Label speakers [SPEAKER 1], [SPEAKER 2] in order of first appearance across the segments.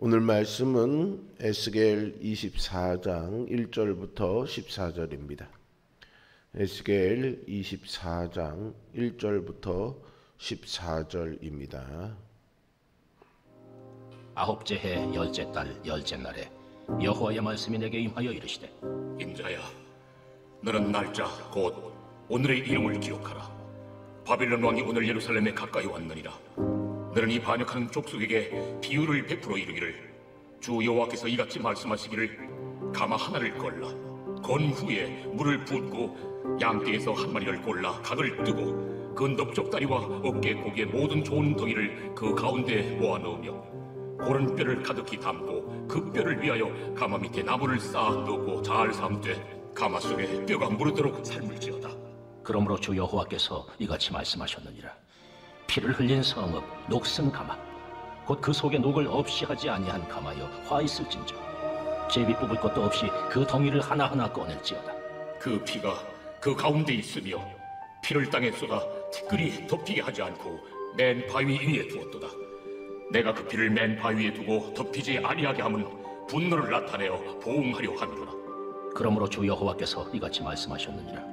[SPEAKER 1] 오늘 말씀은 에스겔 24장 1절부터 14절입니다. 에스겔 24장 1절부터 14절입니다.
[SPEAKER 2] 아홉째 해 열째 달 열째 날에 여호와의 말씀이 내게 임하여 이르시되,
[SPEAKER 3] 인자야, 너는 날짜 곧 오늘의 이름을 기억하라. 바빌론 왕이 오늘 예루살렘에 가까이 왔느니라. 너는 이 반역하는 족속에게 비유를 베풀어 이르기를, 주 여호와께서 이같이 말씀하시기를, 가마 하나를 걸라. 건 후에 물을 붓고 양떼에서 한 마리를 골라 각을 뜨고 그 넓적다리와 어깨 고기의 모든 좋은 덩이를 그 가운데 모아 넣으며 고른 뼈를 가득히 담고 그 뼈를 위하여 가마 밑에 나무를 쌓아 넣고 잘 삶되 가마 속에 뼈가 무르도록 삶을지어다.
[SPEAKER 2] 그러므로 주 여호와께서 이같이 말씀하셨느니라. 피를 흘린 성읍 녹슨 가마, 곧 그 속에 녹을 없이 하지 아니한 가마여 화 있을진저 제비 뽑을 것도 없이 그 덩이를 하나하나 꺼낼지어다.
[SPEAKER 3] 그 피가 그 가운데 있으며 피를 땅에 쏟아 티끌이 덮이게 하지 않고 맨 바위 위에 두었도다. 내가 그 피를 맨 바위에 두고 덮이지 아니하게 함은 분노를 나타내어 보응하려 함이로라.
[SPEAKER 2] 그러므로 주 여호와께서 이같이 말씀하셨느니라.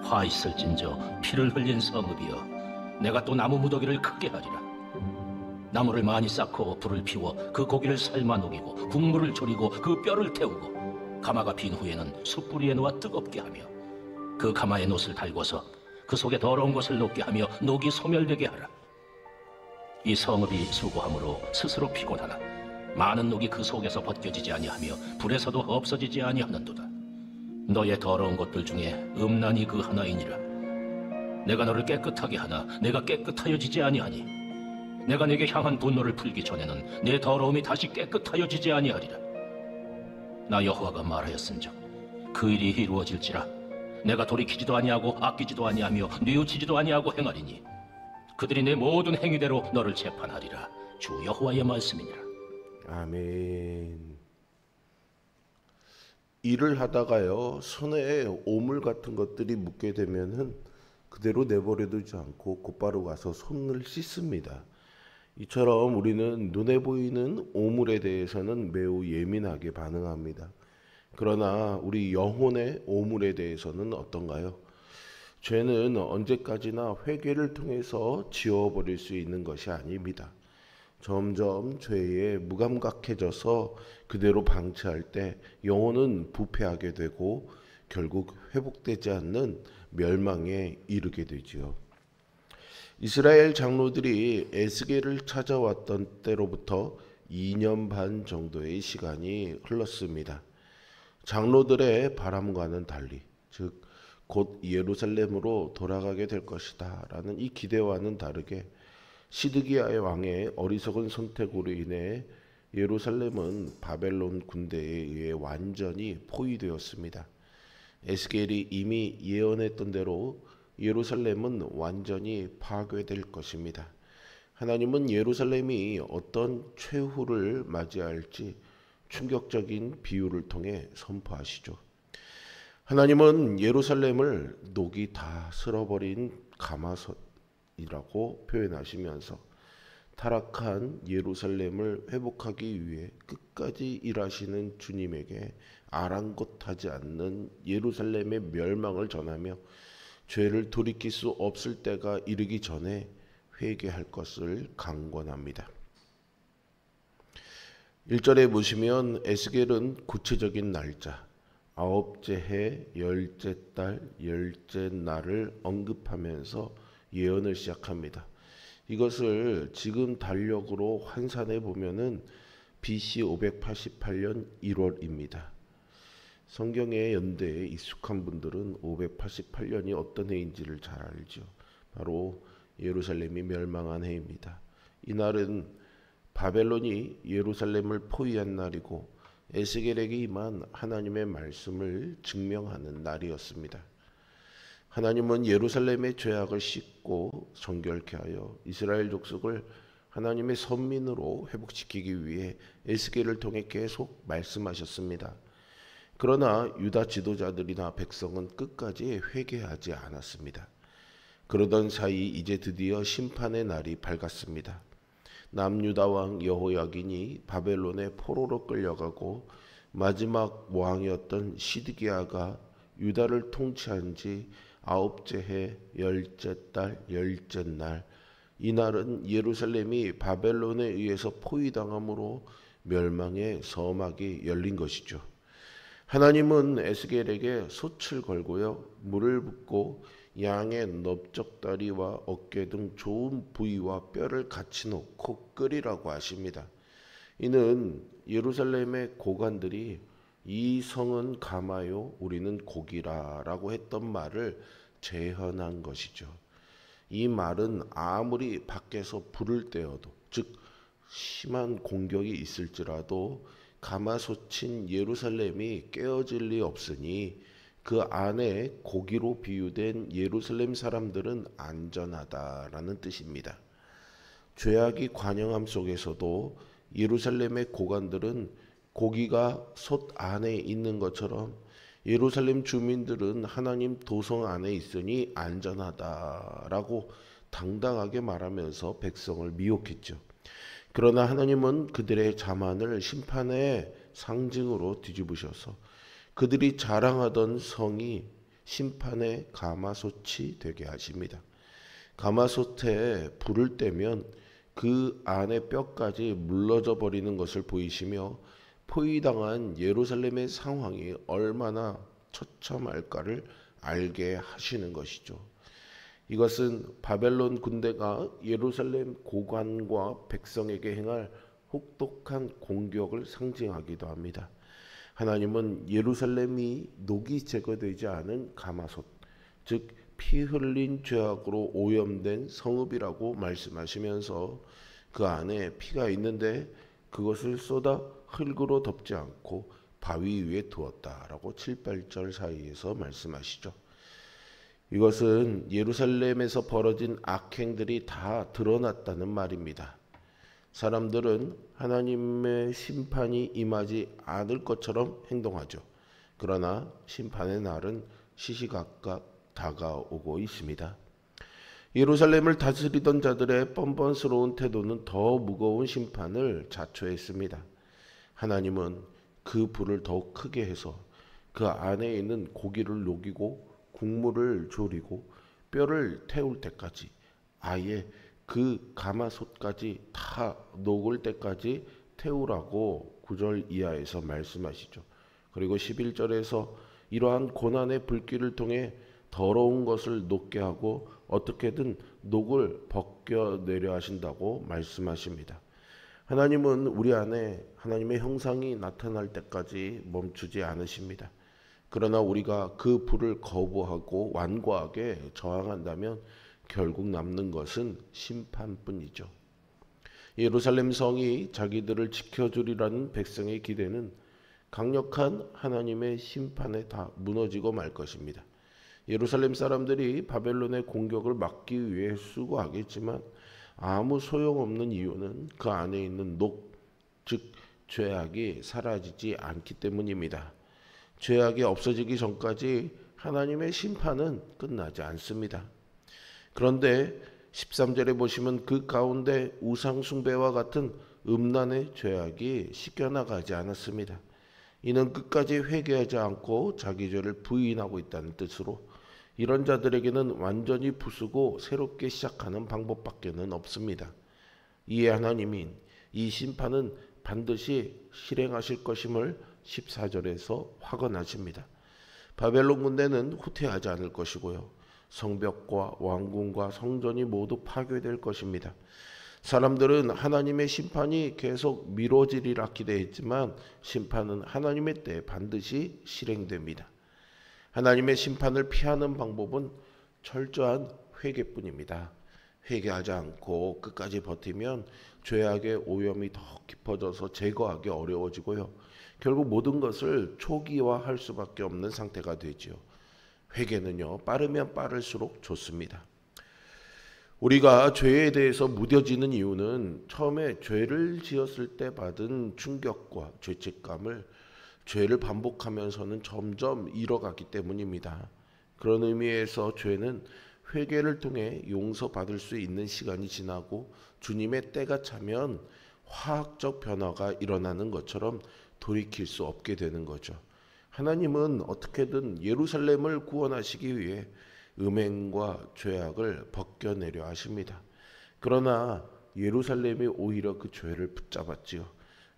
[SPEAKER 2] 화 있을진저 피를 흘린 성읍이여, 내가 또 나무 무더기를 크게 하리라. 나무를 많이 쌓고 불을 피워 그 고기를 삶아 녹이고 국물을 졸이고 그 뼈를 태우고 가마가 빈 후에는 숯불 위에 놓아 뜨겁게 하며 그 가마에 놋을 달궈서 그 속에 더러운 것을 녹게 하며 녹이 소멸되게 하라. 이 성읍이 수고함으로 스스로 피곤하나 많은 녹이 그 속에서 벗겨지지 아니하며 불에서도 없어지지 아니하는도다. 너의 더러운 것들 중에 음란이 그 하나이니라. 내가 너를 깨끗하게 하나 내가 깨끗하여지지 아니하니 내가 네게 향한 분노를 풀기 전에는 내 더러움이 다시 깨끗하여지지 아니하리라. 나 여호와가 말하였은즉 그 일이 이루어질지라. 내가 돌이키지도 아니하고 아끼지도 아니하며 뉘우치지도 아니하고 행하리니 그들이 내 모든 행위대로 너를 재판하리라. 주 여호와의 말씀이니라.
[SPEAKER 1] 아멘. 일을 하다가요, 손에 오물 같은 것들이 묻게 되면은 그대로 내버려두지 않고 곧바로 가서 손을 씻습니다. 이처럼 우리는 눈에 보이는 오물에 대해서는 매우 예민하게 반응합니다. 그러나 우리 영혼의 오물에 대해서는 어떤가요? 죄는 언제까지나 회개를 통해서 지워버릴 수 있는 것이 아닙니다. 점점 죄에 무감각해져서 그대로 방치할 때 영혼은 부패하게 되고 결국 회복되지 않는 멸망에 이르게 되지요. 이스라엘 장로들이 에스겔을 찾아왔던 때로부터 2년 반 정도의 시간이 흘렀습니다. 장로들의 바람과는 달리, 즉 곧 예루살렘으로 돌아가게 될 것이다 라는 이 기대와는 다르게 시드기야 왕의 어리석은 선택으로 인해 예루살렘은 바벨론 군대에 의해 완전히 포위되었습니다. 에스겔이 이미 예언했던 대로 예루살렘은 완전히 파괴될 것입니다. 하나님은 예루살렘이 어떤 최후를 맞이할지 충격적인 비유를 통해 선포하시죠. 하나님은 예루살렘을 녹이 다 쓸어버린 가마솥이라고 표현하시면서 타락한 예루살렘을 회복하기 위해 끝까지 일하시는 주님에게 아랑곳하지 않는 예루살렘의 멸망을 전하며 죄를 돌이킬 수 없을 때가 이르기 전에 회개할 것을 강권합니다. 1절에 보시면 에스겔은 구체적인 날짜, 아홉째 해 열째 달 열째 날을 언급하면서 예언을 시작합니다. 이것을 지금 달력으로 환산해 보면은 BC 588년 1월입니다. 성경의 연대에 익숙한 분들은 588년이 어떤 해인지를 잘 알죠. 바로 예루살렘이 멸망한 해입니다. 이날은 바벨론이 예루살렘을 포위한 날이고 에스겔에게 임한 하나님의 말씀을 증명하는 날이었습니다. 하나님은 예루살렘의 죄악을 씻고 정결케 하여 이스라엘 족속을 하나님의 선민으로 회복시키기 위해 에스겔을 통해 계속 말씀하셨습니다. 그러나 유다 지도자들이나 백성은 끝까지 회개하지 않았습니다. 그러던 사이 이제 드디어 심판의 날이 밝았습니다. 남유다 왕 여호야긴이 바벨론의 포로로 끌려가고 마지막 왕이었던 시드기야가 유다를 통치한 지 9째 해 10째 달 10째 날, 이날은 예루살렘이 바벨론에 의해서 포위당함으로 멸망의 서막이 열린 것이죠. 하나님은 에스겔에게 솥을 걸고요, 물을 붓고 양의 넓적다리와 어깨 등 좋은 부위와 뼈를 같이 넣고 끓이라고 하십니다. 이는 예루살렘의 고관들이 이 성은 가마요 우리는 고기라라고 했던 말을 재현한 것이죠. 이 말은 아무리 밖에서 불을 떼어도, 즉 심한 공격이 있을지라도 가마솥인 예루살렘이 깨어질 리 없으니 그 안에 고기로 비유된 예루살렘 사람들은 안전하다라는 뜻입니다. 죄악이 관영함 속에서도 예루살렘의 고관들은 고기가 솥 안에 있는 것처럼 예루살렘 주민들은 하나님 도성 안에 있으니 안전하다라고 당당하게 말하면서 백성을 미혹했죠. 그러나 하나님은 그들의 자만을 심판의 상징으로 뒤집으셔서 그들이 자랑하던 성이 심판의 가마솥이 되게 하십니다. 가마솥에 불을 떼면 그 안의 뼈까지 물러져 버리는 것을 보이시며 포위당한 예루살렘의 상황이 얼마나 처참할까를 알게 하시는 것이죠. 이것은 바벨론 군대가 예루살렘 고관과 백성에게 행할 혹독한 공격을 상징하기도 합니다. 하나님은 예루살렘이 녹이 제거되지 않은 가마솥, 즉 피 흘린 죄악으로 오염된 성읍이라고 말씀하시면서 그 안에 피가 있는데 그것을 쏟아 흙으로 덮지 않고 바위 위에 두었다라고 7, 8절 사이에서 말씀하시죠. 이것은 예루살렘에서 벌어진 악행들이 다 드러났다는 말입니다. 사람들은 하나님의 심판이 임하지 않을 것처럼 행동하죠. 그러나 심판의 날은 시시각각 다가오고 있습니다. 예루살렘을 다스리던 자들의 뻔뻔스러운 태도는 더 무거운 심판을 자초했습니다. 하나님은 그 불을 더욱 크게 해서 그 안에 있는 고기를 녹이고 국물을 졸이고 뼈를 태울 때까지, 아예 그 가마솥까지 다 녹을 때까지 태우라고 9절 이하에서 말씀하시죠. 그리고 11절에서 이러한 고난의 불길을 통해 더러운 것을 녹게 하고 어떻게든 녹을 벗겨내려 하신다고 말씀하십니다. 하나님은 우리 안에 하나님의 형상이 나타날 때까지 멈추지 않으십니다. 그러나 우리가 그 불을 거부하고 완고하게 저항한다면 결국 남는 것은 심판뿐이죠. 예루살렘 성이 자기들을 지켜주리라는 백성의 기대는 강력한 하나님의 심판에 다 무너지고 말 것입니다. 예루살렘 사람들이 바벨론의 공격을 막기 위해 수고하겠지만 아무 소용없는 이유는 그 안에 있는 녹, 즉 죄악이 사라지지 않기 때문입니다. 죄악이 없어지기 전까지 하나님의 심판은 끝나지 않습니다. 그런데 13절에 보시면 그 가운데 우상 숭배와 같은 음란의 죄악이 씻겨나가지 않았습니다. 이는 끝까지 회개하지 않고 자기 죄를 부인하고 있다는 뜻으로 이런 자들에게는 완전히 부수고 새롭게 시작하는 방법밖에는 없습니다. 이에 하나님이 이 심판은 반드시 실행하실 것임을 14절에서 확언하십니다. 바벨론 군대는 후퇴하지 않을 것이고요. 성벽과 왕궁과 성전이 모두 파괴될 것입니다. 사람들은 하나님의 심판이 계속 미뤄지리라 기대했지만 심판은 하나님의 때에 반드시 실행됩니다. 하나님의 심판을 피하는 방법은 철저한 회개뿐입니다. 회개하지 않고 끝까지 버티면 죄악의 오염이 더 깊어져서 제거하기 어려워지고요. 결국 모든 것을 초기화할 수밖에 없는 상태가 되지요. 회개는요, 빠르면 빠를수록 좋습니다. 우리가 죄에 대해서 무뎌지는 이유는 처음에 죄를 지었을 때 받은 충격과 죄책감을 죄를 반복하면서는 점점 잃어가기 때문입니다. 그런 의미에서 죄는 회개를 통해 용서받을 수 있는 시간이 지나고 주님의 때가 차면 화학적 변화가 일어나는 것처럼 돌이킬 수 없게 되는 거죠. 하나님은 어떻게든 예루살렘을 구원하시기 위해 음행과 죄악을 벗겨내려 하십니다. 그러나 예루살렘이 오히려 그 죄를 붙잡았지요.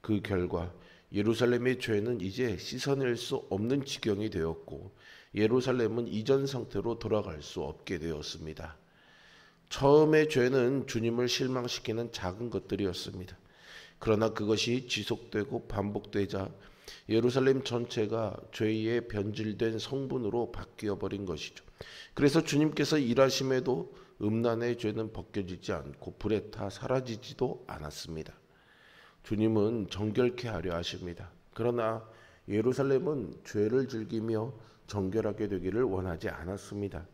[SPEAKER 1] 그 결과 예루살렘의 죄는 이제 씻어낼 수 없는 지경이 되었고 예루살렘은 이전 상태로 돌아갈 수 없게 되었습니다. 처음의 죄는 주님을 실망시키는 작은 것들이었습니다. 그러나 그것이 지속되고 반복되자 예루살렘 전체가 죄의 변질된 성분으로 바뀌어 버린 것이죠. 그래서 주님께서 일하심에도 음란의 죄는 벗겨지지 않고 불에 타 사라지지도 않았습니다. 주님은 정결케 하려 하십니다. 그러나 예루살렘은 죄를 즐기며 정결하게 되기를 원하지 않았습니다.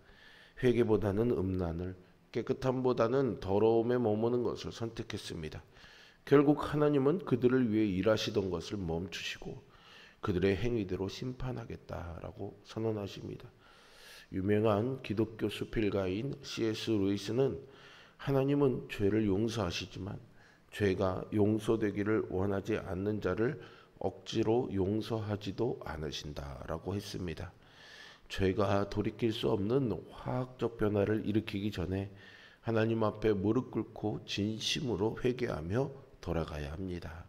[SPEAKER 1] 회개보다는 음란을, 깨끗함보다는 더러움에 머무는 것을 선택했습니다. 결국 하나님은 그들을 위해 일하시던 것을 멈추시고 그들의 행위대로 심판하겠다라고 선언하십니다. 유명한 기독교 수필가인 C.S. 루이스는 하나님은 죄를 용서하시지만 죄가 용서되기를 원하지 않는 자를 억지로 용서하지도 않으신다라고 했습니다. 죄가 돌이킬 수 없는 화학적 변화를 일으키기 전에 하나님 앞에 무릎 꿇고 진심으로 회개하며 돌아가야 합니다.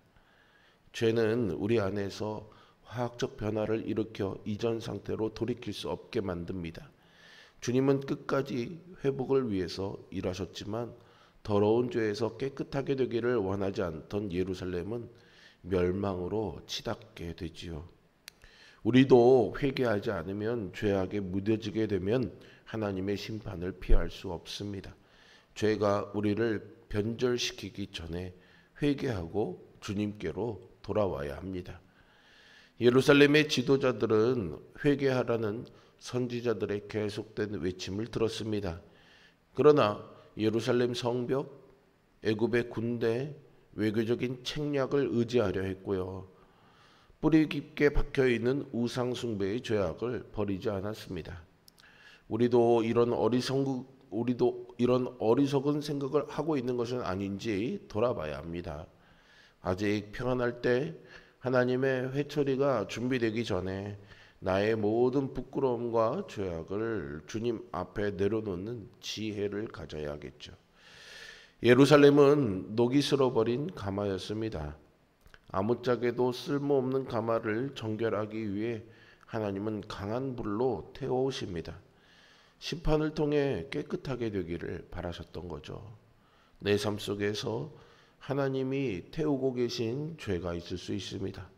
[SPEAKER 1] 죄는 우리 안에서 화학적 변화를 일으켜 이전 상태로 돌이킬 수 없게 만듭니다. 주님은 끝까지 회복을 위해서 일하셨지만 더러운 죄에서 깨끗하게 되기를 원하지 않던 예루살렘은 멸망으로 치닫게 되지요. 우리도 회개하지 않으면 죄악에 무뎌지게 되면 하나님의 심판을 피할 수 없습니다. 죄가 우리를 변절시키기 전에 회개하고 주님께로 돌아와야 합니다. 예루살렘의 지도자들은 회개하라는 선지자들의 계속된 외침을 들었습니다. 그러나 예루살렘 성벽, 애굽의 군대, 외교적인 책략을 의지하려 했고요. 뿌리 깊게 박혀있는 우상숭배의 죄악을 버리지 않았습니다. 우리도 이런 어리석은 생각을 하고 있는 것은 아닌지 돌아봐야 합니다. 아직 평안할 때 하나님의 회초리가 준비되기 전에 나의 모든 부끄러움과 죄악을 주님 앞에 내려놓는 지혜를 가져야겠죠. 예루살렘은 녹이 슬어버린 가마였습니다. 아무짝에도 쓸모없는 가마를 정결하기 위해 하나님은 강한 불로 태워오십니다. 심판을 통해 깨끗하게 되기를 바라셨던 거죠. 내 삶 속에서 하나님이 태우고 계신 죄가 있을 수 있습니다.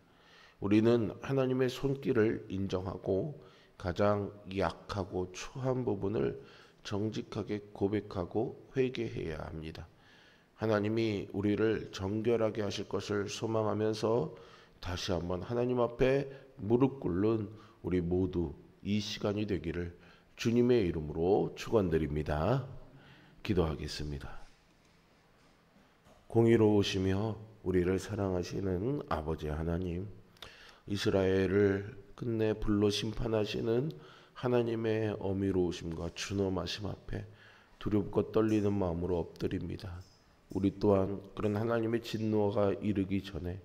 [SPEAKER 1] 우리는 하나님의 손길을 인정하고 가장 약하고 추한 부분을 정직하게 고백하고 회개해야 합니다. 하나님이 우리를 정결하게 하실 것을 소망하면서 다시 한번 하나님 앞에 무릎 꿇는 우리 모두 이 시간이 되기를 주님의 이름으로 축원드립니다. 기도하겠습니다. 공의로우시며 우리를 사랑하시는 아버지 하나님, 이스라엘을 끝내 불로 심판하시는 하나님의 어미로우심과 준엄하심 앞에 두렵고 떨리는 마음으로 엎드립니다. 우리 또한 그런 하나님의 진노가 이르기 전에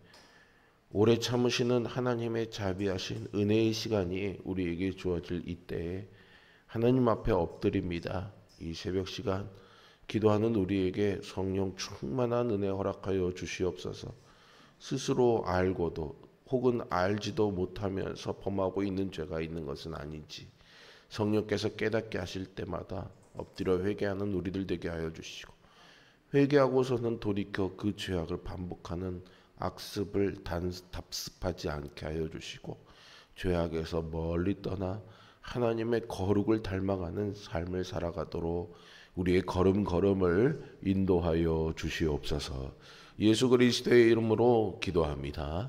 [SPEAKER 1] 오래 참으시는 하나님의 자비하신 은혜의 시간이 우리에게 주어질 이때에 하나님 앞에 엎드립니다. 이 새벽 시간 기도하는 우리에게 성령 충만한 은혜 허락하여 주시옵소서. 스스로 알고도 혹은 알지도 못하면서 범하고 있는 죄가 있는 것은 아닌지 성령께서 깨닫게 하실 때마다 엎드려 회개하는 우리들 되게 하여 주시고, 회개하고서는 돌이켜 그 죄악을 반복하는 악습을 답습하지 않게 하여 주시고, 죄악에서 멀리 떠나 하나님의 거룩을 닮아가는 삶을 살아가도록 우리의 걸음걸음을 인도하여 주시옵소서. 예수 그리스도의 이름으로 기도합니다.